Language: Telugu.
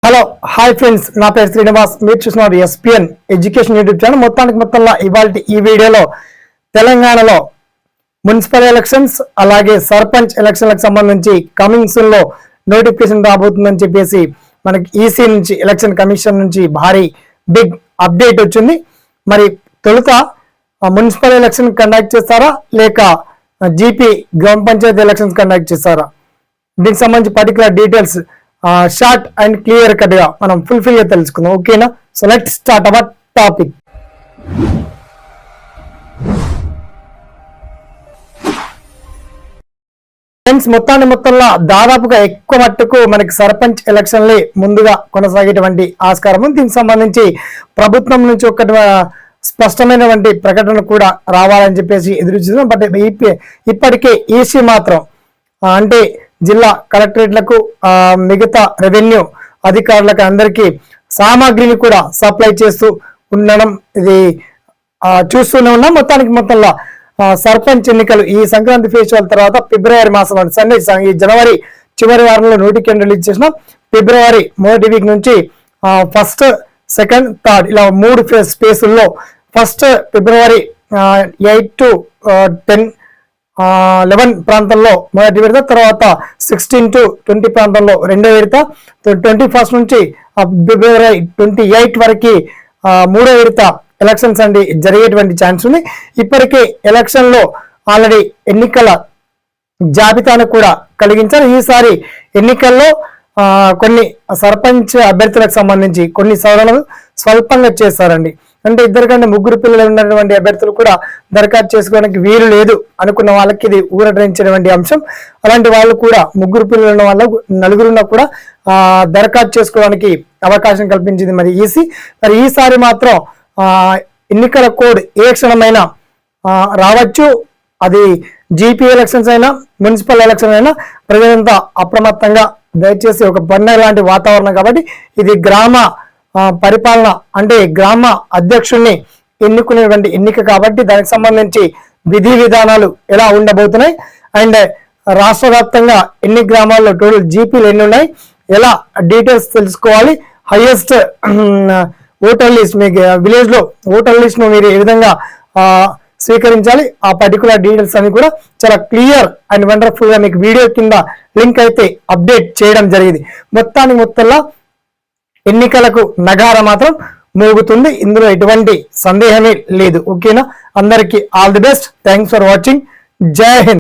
హలో హాయ్ ఫ్రెండ్స్, నా పేరు శ్రీనివాస్. మీరు చూస్తున్నారు ఎస్పీఎన్ ఎడ్యుకేషన్ యూట్యూబ్ ఛానల్. మొత్తంలో ఇవాళ ఈ వీడియోలో తెలంగాణలో మున్సిపల్ ఎలక్షన్స్ అలాగే సర్పంచ్ ఎలక్షన్లకు సంబంధించి కమింగ్ సూన్ లో నోటిఫికేషన్ రాబోతుందని చెప్పేసి మనకి ఈసీ నుంచి ఎలక్షన్ కమిషన్ నుంచి భారీ బిగ్ అప్డేట్ వచ్చింది. మరి తొలుత మున్సిపల్ ఎలక్షన్ కండక్ట్ చేస్తారా లేక జీపీ గ్రామ పంచాయతీ ఎలక్షన్స్ కండక్ట్ చేస్తారా, దీనికి సంబంధించి particular details short and clear cut గా మనం ఫుల్ఫిల్ గా తెలుసుకుందాం. ఓకేనా? So let start our topic. Friends, మొత్తంలో దాదాపుగా ఎక్కువ మట్టుకు మనకి సర్పంచ్ ఎలక్షన్లే ముందుగా కొనసాగేటువంటి ఆస్కారం ఉంది. దీనికి సంబంధించి ప్రభుత్వం నుంచి ఒక స్పష్టమైనటువంటి ప్రకటన కూడా రావాలని చెప్పేసి ఎదురు చూస్తున్నాం. బట్ ఇప్పటికే ఈసీ మాత్రం అంటే జిల్లా కలెక్టరేట్లకు మిగతా రెవెన్యూ అధికారులకు అందరికీ సామాగ్రిని కూడా సప్లై చేస్తూ ఉండడం ఇది చూస్తూనే ఉన్నాం. మొత్తంలో సర్పంచ్ ఎన్నికలు ఈ సంక్రాంతి ఫెస్టివల్ తర్వాత ఫిబ్రవరి మాసం సండే ఈ జనవరి చివరి వారంలో నోటిఫికేషన్ రిలీజ్ చేసినాం. ఫిబ్రవరి మొదటి వీక్ నుంచి ఫస్ట్, సెకండ్, థర్డ్ ఇలా 3 స్పేసుల్లో ఫస్ట్ ఫిబ్రవరి 8 to 10, 11 ప్రాంతంలో మొదటి విడత, తర్వాత 16 to 20 ప్రాంతంలో రెండో విడత, 21 నుంచి ఫిబ్రవరి 28 వరకు మూడో విడత ఎలక్షన్స్ అండి జరిగేటువంటి ఛాన్స్ ఉంది. ఇప్పటికే ఎలక్షన్ లో ఆల్రెడీ ఎన్నికల జాబితాను కూడా కలిగించారు. ఈసారి ఎన్నికల్లో కొన్ని సర్పంచ్ అభ్యర్థులకు సంబంధించి కొన్ని సవరణలు స్వల్పంగా చేస్తారండి. అంటే 2 కంటే 3 పిల్లలు ఉన్నటువంటి అభ్యర్థులు కూడా దరఖాస్తు చేసుకోవడానికి వీలు లేదు అనుకున్న వాళ్ళకి ఇది ఊరటించినటువంటి అంశం. అలాంటి వాళ్ళు కూడా 3 పిల్లలు ఉన్న వాళ్ళు 4 కూడా దరఖాస్తు చేసుకోవడానికి అవకాశం కల్పించింది మరి ఈసీ. మరి ఈసారి మాత్రం ఎన్నికల కోడ్ ఏ క్షణమైనా రావచ్చు. అది జీపీ ఎలక్షన్స్ అయినా మున్సిపల్ ఎలక్షన్ అయినా ప్రజలంతా అప్రమత్తంగా దయచేసి ఒక పండగ లాంటి వాతావరణం కాబట్టి ఇది గ్రామ పరిపాలన అంటే గ్రామ అధ్యక్షుడిని ఎన్నుకునేటువంటి ఎన్నిక కాబట్టి దానికి సంబంధించి విధి విధానాలు ఎలా ఉండబోతున్నాయి అండ్ రాష్ట్ర వ్యాప్తంగా ఎన్ని గ్రామాల్లో టోటల్ జీపీలు ఎన్ని ఉన్నాయి, ఎలా డీటెయిల్స్ తెలుసుకోవాలి, హైయెస్ట్ ఓటర్ లిస్ట్ మీకు విలేజ్ లో ఓటర్ లిస్ట్ ను మీరు ఏ విధంగా స్వీకరించాలి, ఆ పర్టికులర్ డీటెయిల్స్ అని కూడా చాలా క్లియర్ అండ్ వండర్ఫుల్ గా మీకు వీడియో కింద లింక్ అయితే అప్డేట్ చేయడం జరిగింది. మొత్తంలో ఎన్నికలకు నగార మాత్రం మోగుతుంది, ఇందులో ఎటువంటి సందేహమే లేదు. ఓకేనా? అందరికీ all the best. Thanks for watching. జై హింద్.